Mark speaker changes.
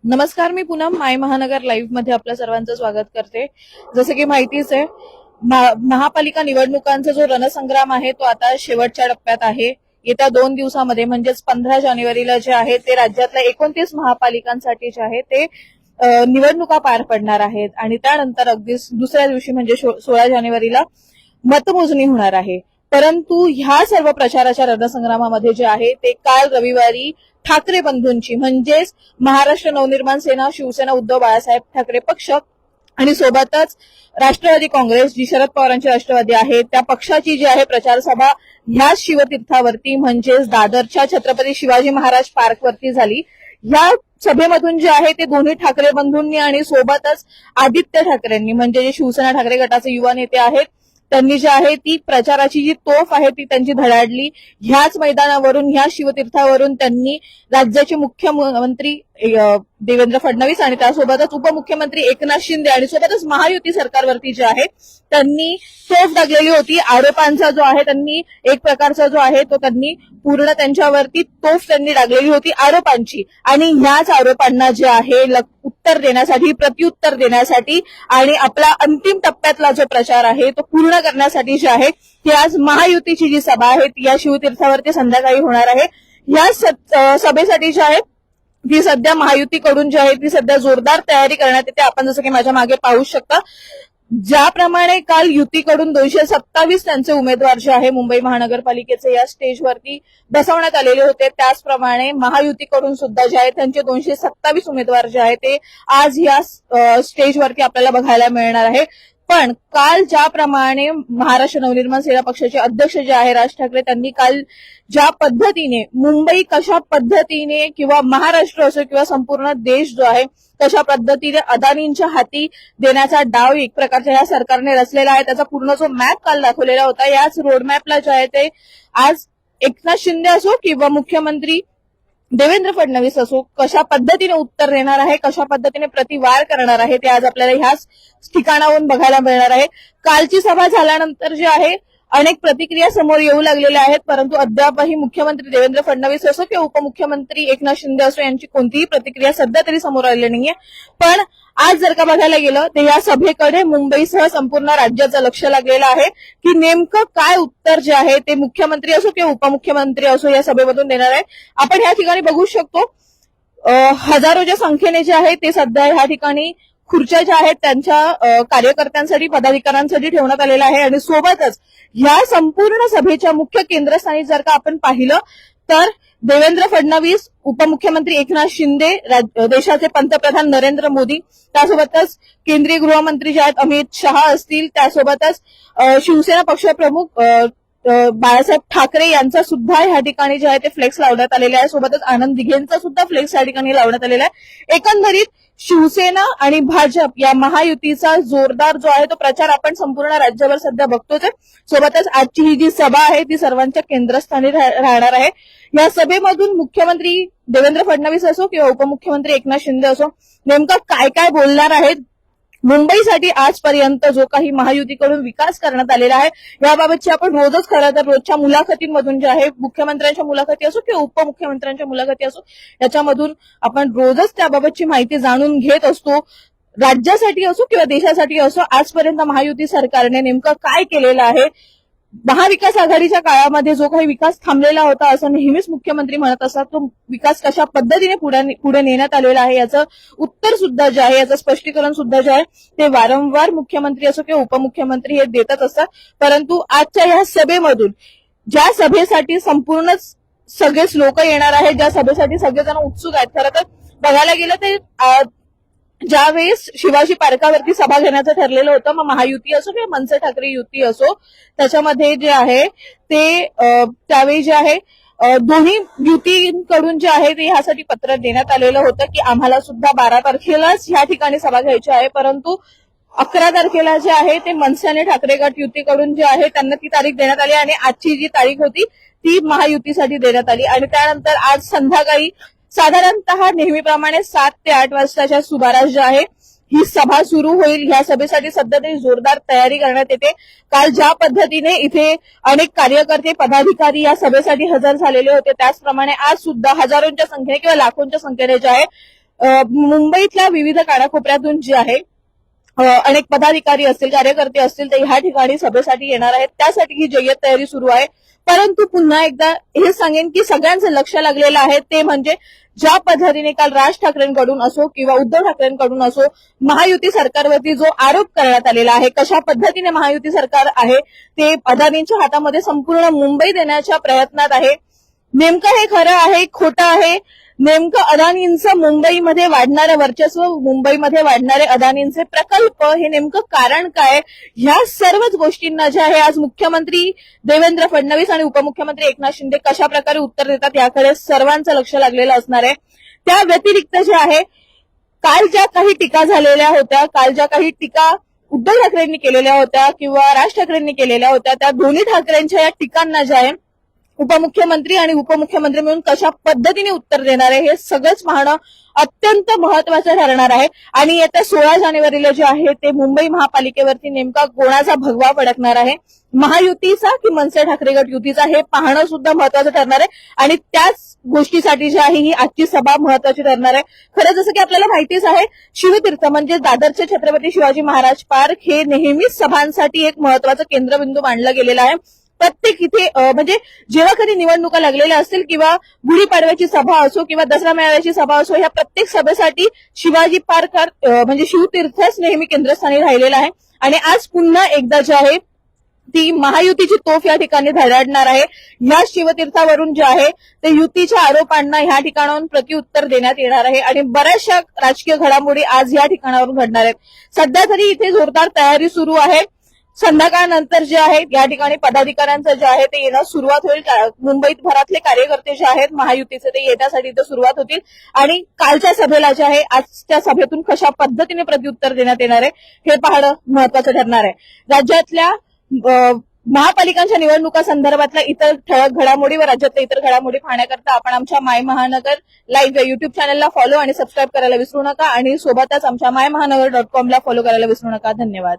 Speaker 1: नमस्कार, मी पूनम माय महानगर लाईव्ह मध्ये आपल्या सर्वांचं स्वागत करते। जसं की माहितीच आहे, महापालिका निवडणुकांचा जो रणसंग्राम आहे तो आता शेवटच्या टप्प्यात आहे। येत्या 2 दिवसामध्ये म्हणजेच 15 जानेवारीला जे आहे ते राज्यातल्या 29 महापालिकांसाठी जे आहे ते निवडणुका पार पडणार आहेत आणि त्यानंतर अगदी दुसऱ्या दिवशी म्हणजे 16 जानेवारीला मतमोजणी होणार आहे। परंतु ह्या सर्व प्रचाराच्या रणसंग्रामामध्ये जे आहे ते काल रविवारी ठाकरे बंधूंची म्हणजेच महाराष्ट्र नवनिर्माण सेना, शिवसेना, उद्धव बाळासाहेब ठाकरे पक्ष आणि सोबतच राष्ट्रवादी काँग्रेस, जी शरद पवारांची राष्ट्रवादी आहे, त्या पक्षाची जी आहे प्रचार सभा ह्या शिवतीर्थावरती म्हणजेच दादरच्या छत्रपती शिवाजी महाराज पार्कवरती झाली। या सभेमधून जे आहे ते दोन्ही ठाकरे बंधूंनी आणि सोबतच आदित्य ठाकरेंनी म्हणजे जे शिवसेना ठाकरे गटाचे युवा नेते आहेत त्यांनी जे आहे ती प्रचाराची जी तोफ आहे ती त्यांची धडाडली। ह्याच मैदानावरून ह्या शिवतीर्थावरून त्यांनी राज्याचे मुख्यमंत्री देवेंद्र फडणवीस आणि त्यासोबतच उपमुख्यमंत्री एकनाथ शिंदे आणि सोबतच महायुती सरकारवरती जे आहे त्यांनी तोफ डागलेली होती। आरोपांचा जो आहे त्यांनी एक प्रकारचा जो आहे तो त्यांनी पूर्ण त्यांच्यावरती तोफ त्यांनी डागलेली होती आरोपांची आणि ह्याच आरोपांना जे आहे उत्तर देण्यासाठी, प्रत्युत्तर देण्यासाठी आणि आपला अंतिम टप्प्यातला जो प्रचार आहे तो पूर्ण करण्यासाठी जे आहे ती आज महायुतीची जी सभा आहे ती या शिवतीर्थावरती संध्याकाळी होणार आहे। या सभेसाठी जे आहे ती सध्या महायुतीकडून जी आहे ती सध्या जोरदार तयारी करण्यात येते। आपण जसं की माझ्या मागे पाहू शकता, ज्याप्रमाणे काल युतीकडून 227 त्यांचे उमेदवार जे आहे मुंबई महानगरपालिकेचे या स्टेजवरती बसवण्यात आलेले होते, त्याचप्रमाणे महायुतीकडून सुद्धा जे आहे त्यांचे 227 उमेदवार जे आहे ते आज या स्टेजवरती आपल्याला बघायला मिळणार आहे। पण काल ज्याप्रमाणे महाराष्ट्र नवनिर्माण सेना पक्षाचे अध्यक्ष जे आहे राज ठाकरे त्यांनी काल ज्या पद्धतीने मुंबई कशा पद्धतीने किंवा महाराष्ट्र असो किंवा संपूर्ण देश जो आहे कशा पद्धतीने अदानींच्या हाती देण्याचा डाव एक प्रकारच्या या सरकारने रचलेला आहे त्याचा पूर्ण जो मॅप काल दाखवलेला होता, याच रोडमॅपला जे आहे ते आज एकनाथ शिंदे असो किंवा मुख्यमंत्री देवेंद्र फडणवीस असो कशा पद्धतीने उत्तर देणार आहे, कशा पद्धतीने प्रतिवार करणार आहे ते आज आपल्याला ह्याच ठिकाणावरून बघायला मिळणार आहे। कालची सभा झाल्यानंतर जे आहे अनेक प्रतिक्रिया समोर येऊ लागलेल्या आहेत, परंतु अद्यापही मुख्यमंत्री देवेंद्र फडणवीस असो किंवा उपमुख्यमंत्री एकनाथ शिंदे असो यांची कोणतीही प्रतिक्रिया सध्या तरी समोर आलेली नाहीये। पण आज जर का बघायला गेलं तर या सभेकडे मुंबईसह संपूर्ण राज्याचं लक्ष लागलेलं आहे की नेमकं काय उत्तर जे आहे ते मुख्यमंत्री असो किंवा उपमुख्यमंत्री असो या सभेमधून देणार आहे। आपण या ठिकाणी बघू शकतो हजारोच्या संख्येने जे आहे ते सध्या ह्या ठिकाणी खुर्च्या ज्या आहेत त्यांच्या कार्यकर्त्यांसाठी, पदाधिकाऱ्यांसाठी ठेवण्यात आलेल्या आहे आणि सोबतच या संपूर्ण सभेच्या मुख्य केंद्रस्थानी जर का आपण पाहिलं तर देवेंद्र फडणवीस, उपमुख्यमंत्री एकनाथ शिंदे, देशाचे पंतप्रधान नरेंद्र मोदी, त्यासोबतच केंद्रीय गृहमंत्री जे आहेत अमित शहा असतील, त्यासोबतच शिवसेना पक्षप्रमुख बाळासाहेब ठाकरे यांचा सुद्धा या ठिकाणी जे आहे ते फ्लेक्स लावण्यात आलेला आहे, सोबतच आनंद दिघेंचा सुद्धा फ्लेक्स या ठिकाणी लावण्यात आलेला आहे। एकंदरीत शिवसेना आणि भाजप या महायुतीचा जोरदार जो आहे तो प्रचार आपण संपूर्ण राज्यभर सध्या बघतोच आहे। सोबतच आजची ही जी सभा आहे ती सर्वांच्या केंद्रस्थानी राहणार आहे। या सभेमधून मुख्यमंत्री देवेंद्र फडणवीस असो किंवा उपमुख्यमंत्री एकनाथ शिंदे असो नेमकं काय काय बोलणार आहेत, मुंबईसाठी आजपर्यंत जो काही महायुतीकडून विकास करण्यात आलेला आहे याबाबतची आपण रोजच खरं तर रोजच्या मुलाखतींमधून जे आहे मुख्यमंत्र्यांच्या मुलाखती असो किंवा उपमुख्यमंत्र्यांच्या मुलाखती असो याच्यामधून आपण रोजच त्याबाबतची माहिती जाणून घेत असतो। राज्यासाठी असो किंवा देशासाठी असो आजपर्यंत महायुती सरकारने नेमकं काय केलेलं आहे, महाविकास आघाडीच्या काळामध्ये जो काही विकास थांबलेला होता असं नेहमीच मुख्यमंत्री म्हणत असतात, तो विकास कशा पद्धतीने पुढे नेण्यात आलेला आहे याचं उत्तर सुद्धा जे आहे, याचं स्पष्टीकरण सुद्धा जे आहे ते वारंवार मुख्यमंत्री असो किंवा उपमुख्यमंत्री हे देतच असतात। परंतु आजच्या या सभेमधून ज्या सभेसाठी संपूर्ण सगळेच लोक येणार आहेत, ज्या सभेसाठी सगळेजण उत्सुक आहेत, खरं तर बघायला गेलं तर ज्यावेळेस शिवाजी पार्कावरती सभा घेण्याचं ठरलेलं होतं, मग महायुती असो किंवा मनसे ठाकरे युती असो त्याच्यामध्ये जे आहे ते त्यावेळी जे आहे दोन्ही युतीकडून जे आहे ते ह्यासाठी पत्र देण्यात आलेलं होतं की आम्हाला सुद्धा 12 तारखेलाच ह्या ठिकाणी सभा घ्यायची आहे, परंतु 11 तारखेला जे आहे ते मनसे आणि ठाकरे गट युतीकडून जे आहे त्यांना ती तारीख देण्यात आली आणि आजची जी तारीख होती ती महायुतीसाठी देण्यात आली आणि त्यानंतर आज संध्याकाळी साधारणतः नेहमीप्रमाणे 7 ते 8 वाजताच्या सुमारास जे आहे ही सभा सुरू होईल। ह्या सभेसाठी सध्या तरी जोरदार तयारी करण्यात येते। काल ज्या पद्धतीने इथे अनेक कार्यकर्ते, पदाधिकारी या सभेसाठी हजर झालेले होते त्याचप्रमाणे आज सुद्धा हजारोंच्या संख्येने किंवा लाखोंच्या संख्येने जे आहे मुंबईतल्या विविध कानाकोपऱ्यातून जे आहे अनेक पदाधिकारी असतील, कार्यकर्ते असतील ते ह्या ठिकाणी सभेसाठी येणार आहेत. त्यासाठी ही जय्यत तयारी सुरू आहे. परंतु पुन्हा एकदा हे सांगेन की सगळ्यांचं लक्ष लागलेलं आहे ते म्हणजे ज्या पद्धतीने काल राज ठाकरेंकडून असो किंवा उद्धव ठाकरेंकडून असो महायुती सरकारवरती जो आरोप करण्यात आलेला आहे, कशा पद्धतीने महायुती सरकार आहे ते अदानींच्या हातामध्ये संपूर्ण मुंबई देण्याच्या प्रयत्नात आहे. नेमकं हे खरं आहे, खोटं आहे? नेमकं अदानींचं मुंबईमध्ये वाढणारं वर्चस्व, मुंबईमध्ये वाढणारे अदानींचे प्रकल्प, हे नेमकं कारण काय? ह्या सर्वच गोष्टींना जे आहे आज मुख्यमंत्री देवेंद्र फडणवीस आणि उपमुख्यमंत्री एकनाथ शिंदे कशा प्रकारे उत्तर देतात याकडे सर्वांचं लक्ष लागलेलं असणार आहे. त्या व्यतिरिक्त जे आहे काल ज्या काही टीका झालेल्या होत्या, काल ज्या काही टीका उद्धव ठाकरेंनी केलेल्या होत्या किंवा राज ठाकरेंनी केलेल्या होत्या, त्या दोन्ही ठाकरेंच्या या टीकांना जे आहे उपमुख्यमंत्री आणि उपमुख्यमंत्री म्हणून कशा पद्धतीने उत्तर देणार आहे हे सगळंच पाहणं अत्यंत महत्वाचं ठरणार आहे. आणि येत्या 16 जानेवारीला जे आहे ते मुंबई महापालिकेवरती नेमका कोणाचा भगवा फडकणार आहे, महायुतीचा की मनसे ठाकरे गट युतीचा, हे पाहणं सुद्धा महत्वाचं ठरणार आहे. आणि त्याच गोष्टीसाठी जी आहे ही आजची सभा महत्वाची ठरणार आहे. खरं जसं की आपल्याला माहितीच आहे, शिवतीर्थ म्हणजे दादरचे छत्रपती शिवाजी महाराज पार्क हे नेहमीच सभांसाठी एक महत्वाचं केंद्रबिंदू मानलं गेलेलं आहे. प्रत्येक इथे म्हणजे जेव्हा कधी निवडणुका लागलेल्या असतील किंवा गुढीपाडव्याची सभा असो किंवा दसरा मेळाव्याची सभा असो, ह्या प्रत्येक सभेसाठी शिवाजी पार्क म्हणजे शिवतीर्थच नेहमी केंद्रस्थानी राहिलेला आहे. आणि आज पुन्हा एकदा जे आहे ती महायुतीची तोफ या ठिकाणी धडाडणार आहे. या शिवतीर्थावरून जे आहे ते युतीच्या आरोपांना ह्या ठिकाणाहून प्रत्युत्तर देण्यात येणार आहे. आणि बऱ्याचशा राजकीय घडामोडी आज या ठिकाणावरून घडणार आहेत. सध्या तरी इथे जोरदार तयारी सुरू आहे. संध्याकाळनंतर जे आहे या ठिकाणी पदाधिकाऱ्यांचं जे आहे ते येणं सुरुवात होईल. मुंबईत भरातले कार्यकर्ते जे आहेत महायुतीचे ते येण्यासाठी इथं सुरुवात होतील. आणि कालच्या सभेला जे आहे आजच्या सभेतून कशा पद्धतीने प्रत्युत्तर देण्यात येणार आहे हे पाहणं महत्वाचं ठरणार आहे. राज्यातल्या महापालिकांच्या निवडणुका संदर्भातल्या इतर ठळक घडामोडी व राज्यातल्या इतर घडामोडी पाहण्याकरता आपण आमच्या माय महानगर लाईव्ह या युट्यूब चॅनलला फॉलो आणि सबस्क्राईब करायला विसरू नका. आणि सोबतच आमच्या mymahanagar.com ला फॉलो करायला विसरू नका. धन्यवाद.